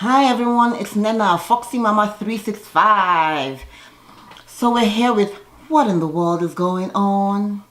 Hi everyone, it's Nene, Foxy Mama 365. So we're here with what in the world is going on.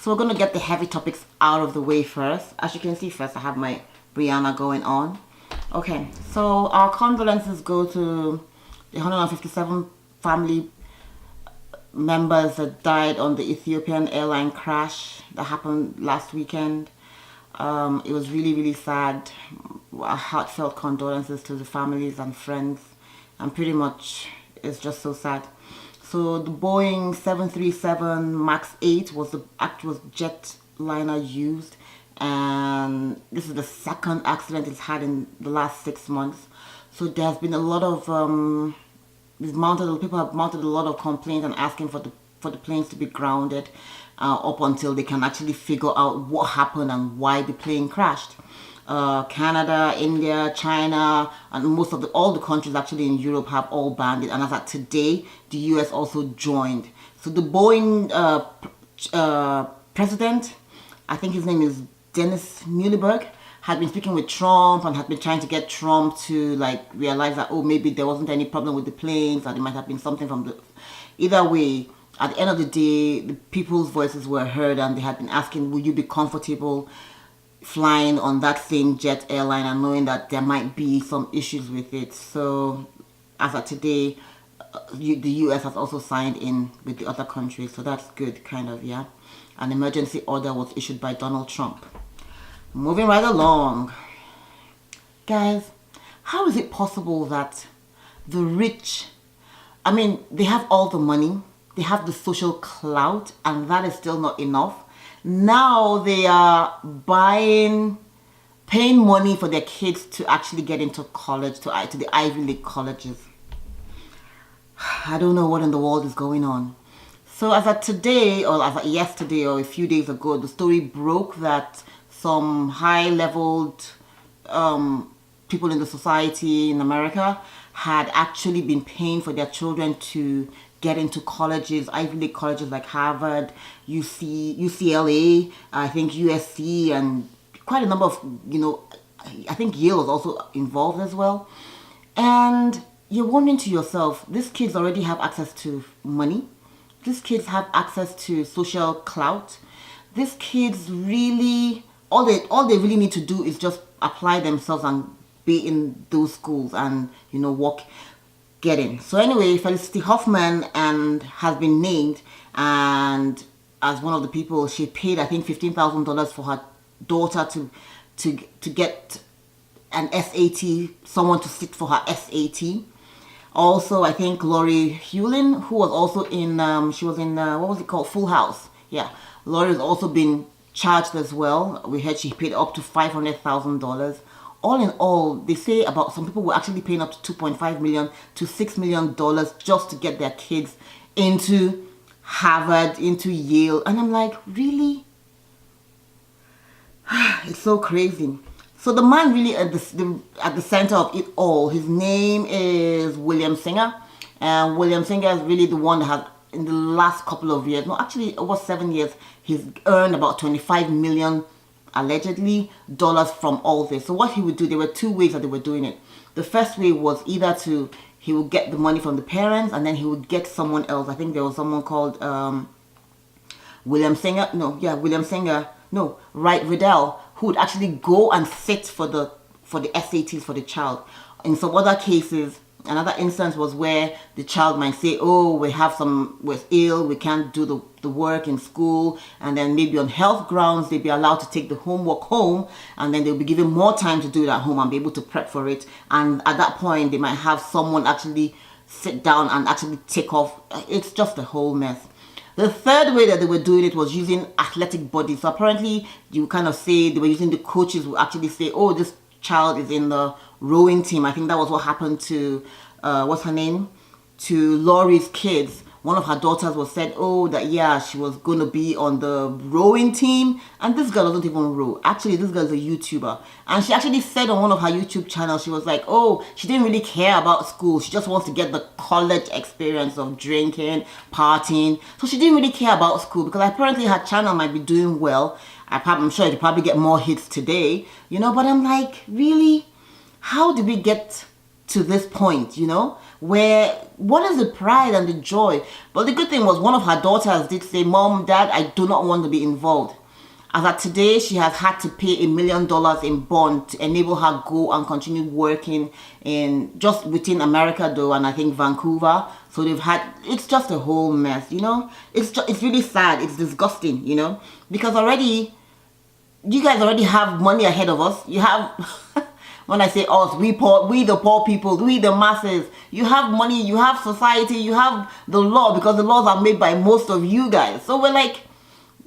So we're going to get the heavy topics out of the way first. As you can see, first I have my Brianna going on. Okay, so our condolences go to the 157 family members that died on the Ethiopian Airline crash that happened last weekend. It was really sad. Heartfelt condolences to the families and friends, and pretty much it's just so sad. So the Boeing 737 MAX 8 was the actual jetliner used, and this is the second accident it's had in the last 6 months. So there's been a lot of people have mounted a lot of complaints and asking for the planes to be grounded up until they can actually figure out what happened and why the plane crashed. Canada, India, China, and most of all the countries actually in Europe have all banned it. And as at today, the US also joined. So the Boeing president, I think his name is Dennis Muhlenberg, had been speaking with Trump and had been trying to get Trump to realize that, oh, maybe there wasn't any problem with the planes, that it might have been something from the... Either way, at the end of the day, the people's voices were heard, and they had been asking, will you be comfortable flying on that same jet airline, and knowing that there might be some issues with it. So as of today, the US has also signed in with the other countries, so that's good, kind of, yeah. An emergency order was issued by Donald Trump. Moving right along, guys, how is it possible that the rich, I mean, they have all the money, they have the social clout, and that is still not enough? Now they are paying money for their kids to actually get into college, to the Ivy League colleges. I don't know what in the world is going on. So as of today, or as of yesterday, or a few days ago, the story broke that some high-leveled people in the society in America had actually been paying for their children to get into colleges, Ivy League colleges like Harvard, UCLA, I think USC, and quite a number of, I think Yale was also involved as well. And you're wondering to yourself, these kids already have access to money. These kids have access to social clout. These kids really, all they really need to do is just apply themselves and be in those schools and, get in. So anyway, Felicity Huffman has been named, and as one of the people, she paid, I think, $15,000 for her daughter to get an SAT, someone to sit for her SAT. Also, I think Lori Hewlin, who was also in, she was in, what was it called? Full House. Yeah. Lori has also been charged as well. We heard she paid up to $500,000. All in all, they say about some people were actually paying up to $2.5 million to $6 million just to get their kids into Harvard, into Yale. And I'm like, really? It's so crazy. So the man really at the center of it all, his name is William Singer. And William Singer is really the one that has, in the last couple of years, no, actually over 7 years, he's earned about $25 million allegedly dollars from all this. So what he would do, there were two ways that they were doing it. The first way was either he would get the money from the parents, and then he would get someone else. I think there was someone called Wright Riddell, who would actually go and sit for the SATs for the child. In some other cases, another instance was where the child might say, oh, we're ill, we can't do the work in school, and then maybe on health grounds they'd be allowed to take the homework home, and then they'll be given more time to do it at home and be able to prep for it. And at that point they might have someone actually sit down and actually take off. It's just a whole mess. The third way that they were doing it was using athletic bodies. So apparently you kind of say they were using the coaches who actually say, oh, this child is in the rowing team. I think that was what happened to what's her name, to Laurie's kids. One of her daughters was said, oh, that yeah, she was going to be on the rowing team, and this girl doesn't even row. Actually, this girl is a YouTuber, and she actually said on one of her YouTube channels, she was like, oh, she didn't really care about school, she just wants to get the college experience of drinking, partying. So she didn't really care about school, because apparently her channel might be doing well. I'm sure it'll probably get more hits today, but I'm like, really? How did we get to this point, you know, where what is the pride and the joy? But the good thing was one of her daughters did say, Mom, Dad, I do not want to be involved. As of today, she has had to pay $1 million in bond to enable her go and continue working in just within America though, and I think Vancouver. So they've had, it's just a whole mess, you know. It's really sad. It's disgusting, you know, because already, you guys already have money ahead of us. You have, when I say us, we the poor people, we the masses. You have money, you have society, you have the law, because the laws are made by most of you guys. So we're like,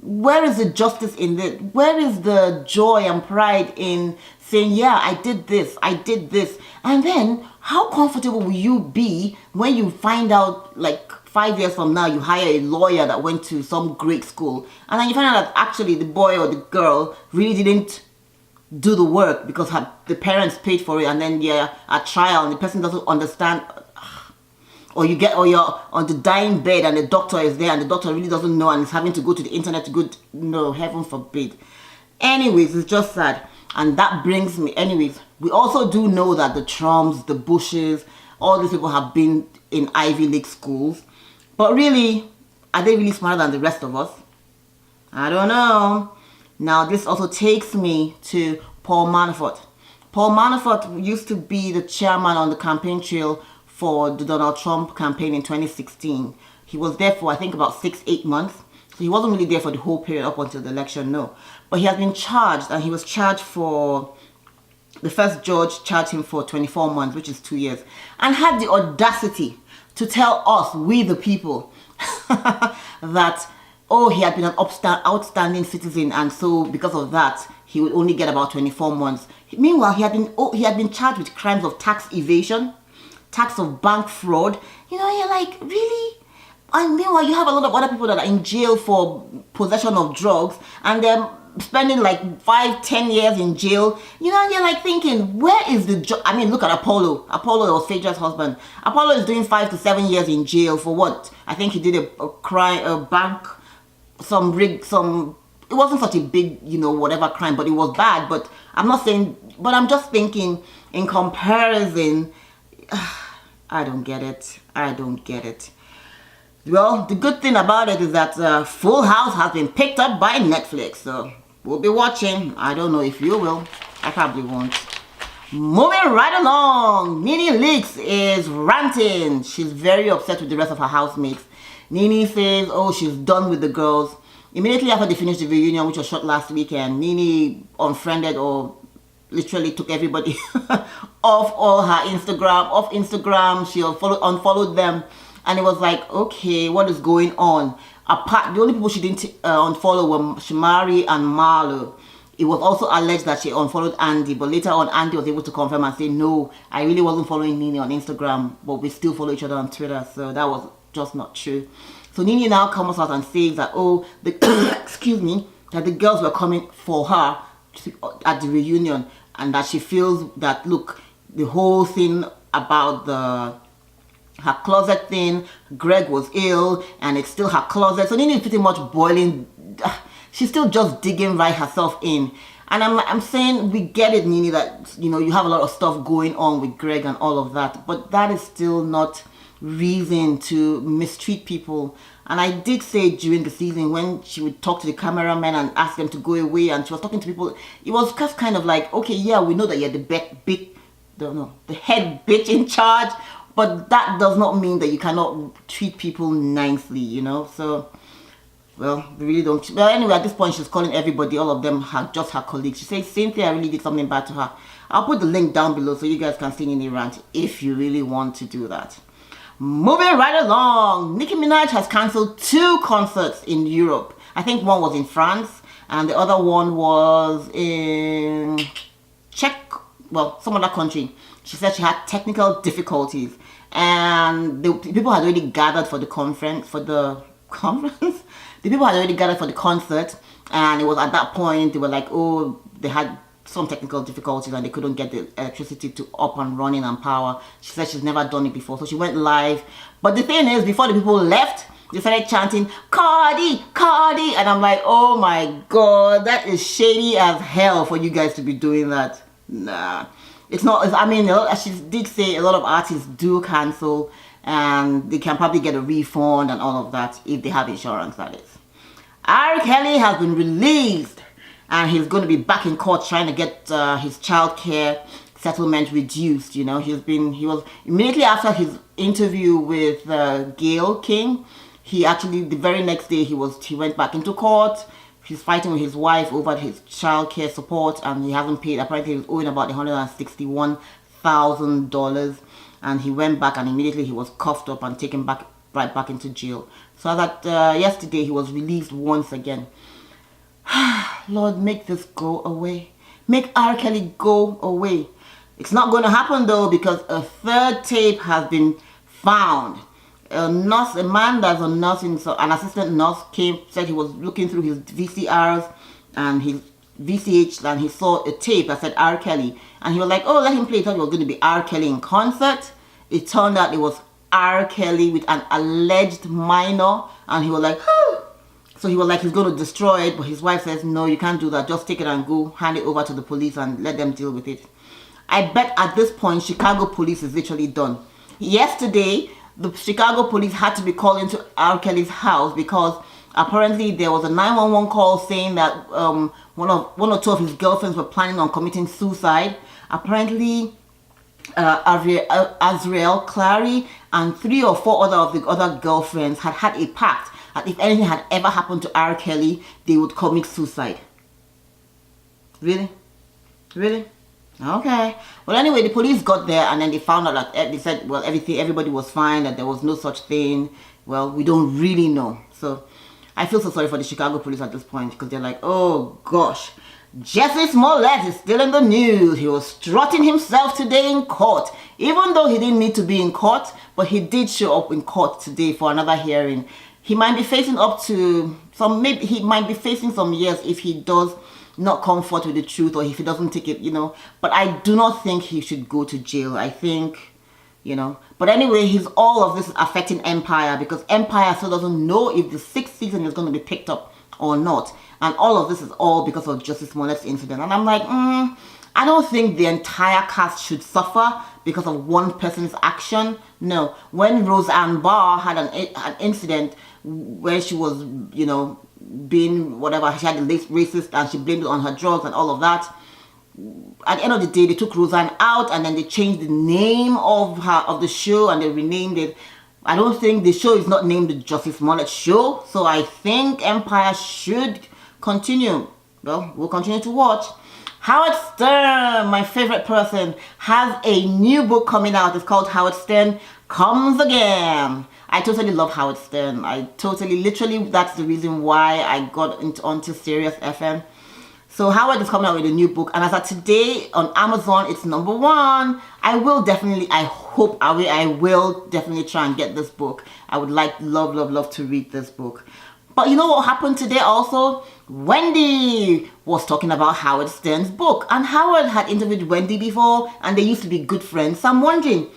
where is the justice in this? Where is the joy and pride in saying, yeah, I did this, and then how comfortable will you be when you find out, like 5 years from now, you hire a lawyer that went to some great school, and then you find out that actually the boy or the girl really didn't do the work because the parents paid for it, and then they're at trial and the person doesn't understand, or you're on the dying bed and the doctor is there and the doctor really doesn't know and is having to go to the internet to go, no, heaven forbid. Anyways, it's just sad. And that brings me, anyways, we also do know that the Trumps, the Bushes, all these people have been in Ivy League schools. But really, are they really smarter than the rest of us? I don't know. Now, this also takes me to Paul Manafort. Paul Manafort used to be the chairman on the campaign trail for the Donald Trump campaign in 2016. He was there for, I think, about 6-8 months. So he wasn't really there for the whole period up until the election, no. But he has been charged, and he was charged for, the first judge charged him for 24 months, which is 2 years, and had the audacity to tell us, we the people, that, oh, he had been an outstanding citizen, and so because of that, he would only get about 24 months. Meanwhile, he had been charged with crimes of tax evasion, tax of bank fraud. You know, you're like, really? And meanwhile, you have a lot of other people that are in jail for possession of drugs, and they're spending like 5-10 years in jail. You know, and you're like thinking, where is the I mean, look at Apollo. Apollo was Phaedra's husband. Apollo is doing 5 to 7 years in jail for what? I think he did a crime, a bank, it wasn't such a big, you know, whatever crime, but it was bad. But I'm not saying, but I'm just thinking in comparison, I don't get it. I don't get it. Well, the good thing about it is that Full House has been picked up by Netflix, so we'll be watching. I don't know if you will. I probably won't. Moving right along, Nene Leakes is ranting. She's very upset with the rest of her housemates. Nene says, oh, she's done with the girls. Immediately after they finished the reunion, which was shot last weekend, Nene unfriended or literally took everybody off all her Instagram. She unfollowed them. And it was like, okay, what is going on? The only people she didn't unfollow were Shamari and Marlo. It was also alleged that she unfollowed Andy, but later on, Andy was able to confirm and say, no, I really wasn't following Nene on Instagram, but we still follow each other on Twitter, so that was just not true. So Nene now comes out and says that, oh, excuse me, that the girls were coming for her at the reunion, and that she feels that, look, the whole thing about her closet thing, Greg was ill and it's still her closet, so Nene is pretty much boiling, she's still just digging right herself in. And I'm saying, we get it, Nene, that, you know, you have a lot of stuff going on with Greg and all of that, but that is still not reason to mistreat people. And I did say during the season, when she would talk to the cameraman and ask them to go away, and she was talking to people, it was just kind of like, okay, yeah, we know that you're the head bitch in charge, but that does not mean that you cannot treat people nicely, you know. So, well, we really don't. Well, anyway, at this point, she's calling everybody, all of them, just her colleagues. She says, Cynthia really did something bad to her. I'll put the link down below so you guys can see Nene rant if you really want to do that. Moving right along, Nicki Minaj has cancelled 2 concerts in Europe. I think one was in France and the other one was in some other country. She said she had technical difficulties, and the people had already gathered for the conference, the people had already gathered for the concert, and it was at that point they were like, oh, they had some technical difficulties and they couldn't get the electricity to up and running and power. She said she's never done it before, so she went live. But the thing is, before the people left, they started chanting, Cardi, Cardi, and I'm like, oh my god, that is shady as hell for you guys to be doing that. Nah. It's not, I mean, as she did say, a lot of artists do cancel and they can probably get a refund and all of that if they have insurance, that is. Rkelly has been released and he's going to be back in court trying to get his childcare settlement reduced. You know, he was immediately after his interview with Gayle King, he actually, the very next day, he went back into court. He's fighting with his wife over his childcare support and he hasn't paid. Apparently he's owing about $161,000 and he went back and immediately he was cuffed up and taken right back into jail. So that yesterday he was released once again. Lord, make this go away. Make Rkelly go away. It's not going to happen though, because a third tape has been found. A nurse, a man that's a nurse, an assistant nurse said he was looking through his VCRs and his VCH and he saw a tape that said Rkelly. And he was like, oh, let him play. He thought it was going to be Rkelly in concert. It turned out it was Rkelly with an alleged minor. And he was like, oh. So he was like, he's going to destroy it. But his wife says, no, you can't do that. Just take it and go hand it over to the police and let them deal with it. I bet at this point, Chicago police is literally done. Yesterday, the Chicago police had to be called into Rkelly's house because apparently there was a 911 call saying that one or two of his girlfriends were planning on committing suicide. Apparently, Azriel Clary and 3 or 4 other of the other girlfriends had a pact that if anything had ever happened to Rkelly, they would commit suicide. Really? Really? Okay. Well, anyway, the police got there and then they found out that they said, well, everybody was fine, that there was no such thing. Well, we don't really know. So I feel so sorry for the Chicago police at this point because they're like, oh gosh, Jesse Smollett is still in the news. He was strutting himself today in court, even though he didn't need to be in court, but he did show up in court today for another hearing. He might be facing he might be facing some years if he does not come forth with the truth or if he doesn't take it, you know. But I do not think he should go to jail. I think, you know. But anyway, all of this is affecting Empire because Empire still doesn't know if the 6th season is going to be picked up or not. And all of this is all because of Justice Smollett's incident. And I'm like, I don't think the entire cast should suffer because of one person's action. No. When Roseanne Barr had an incident where she was, you know, being whatever, she had the racist and she blamed it on her drugs and all of that. At the end of the day, they took Roseanne out and then they changed the name of the show and they renamed it. I don't think the show is not named the Justice Smollett Show, so I think Empire should continue. Well, we'll continue to watch. Howard Stern, my favorite person, has a new book coming out. It's called Howard Stern Comes Again. I totally love Howard Stern. Literally, that's the reason why I got onto Sirius FM. So Howard is coming out with a new book, and as of today on Amazon, it's #1. I will definitely try and get this book. I would love to read this book. But you know what happened today also? Wendy was talking about Howard Stern's book, and Howard had interviewed Wendy before, and they used to be good friends. So I'm wondering,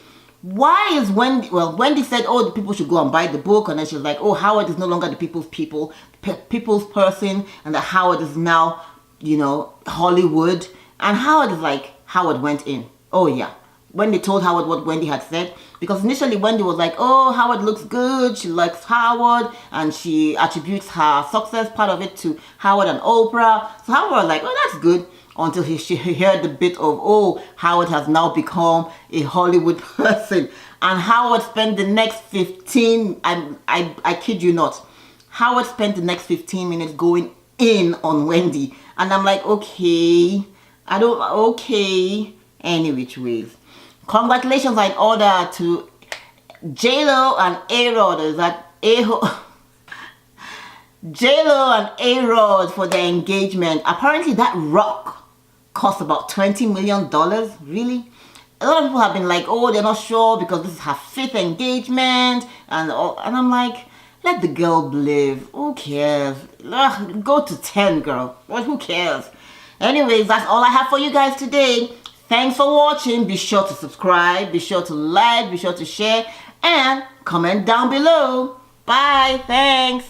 why is Wendy, well, Wendy said, oh, the people should go and buy the book, and then she was like, oh, Howard is no longer the people's person, and that Howard is now, you know, Hollywood. And Howard is like, Howard went in. Oh yeah. When they told Howard what Wendy had said, because initially Wendy was like, oh, Howard looks good, she likes Howard, and she attributes her success, part of it, to Howard and Oprah. So Howard was like, oh, that's good, until she heard the bit of, oh, Howard has now become a Hollywood person. And Howard spent the next 15, I kid you not, Howard spent the next 15 minutes going in on Wendy. And I'm like, okay, any which ways. Congratulations are in order to J-Lo and A-Rod. Is that J-Lo and A-Rod for their engagement. Apparently that rock cost about $20 million. Really? A lot of people have been like, oh, they're not sure because this is her 5th engagement. And I'm like, let the girl live. Who cares? Ugh, go to 10, girl. Well, who cares? Anyways, that's all I have for you guys today. Thanks for watching. Be sure to subscribe, be sure to like, be sure to share, and comment down below. Bye. Thanks.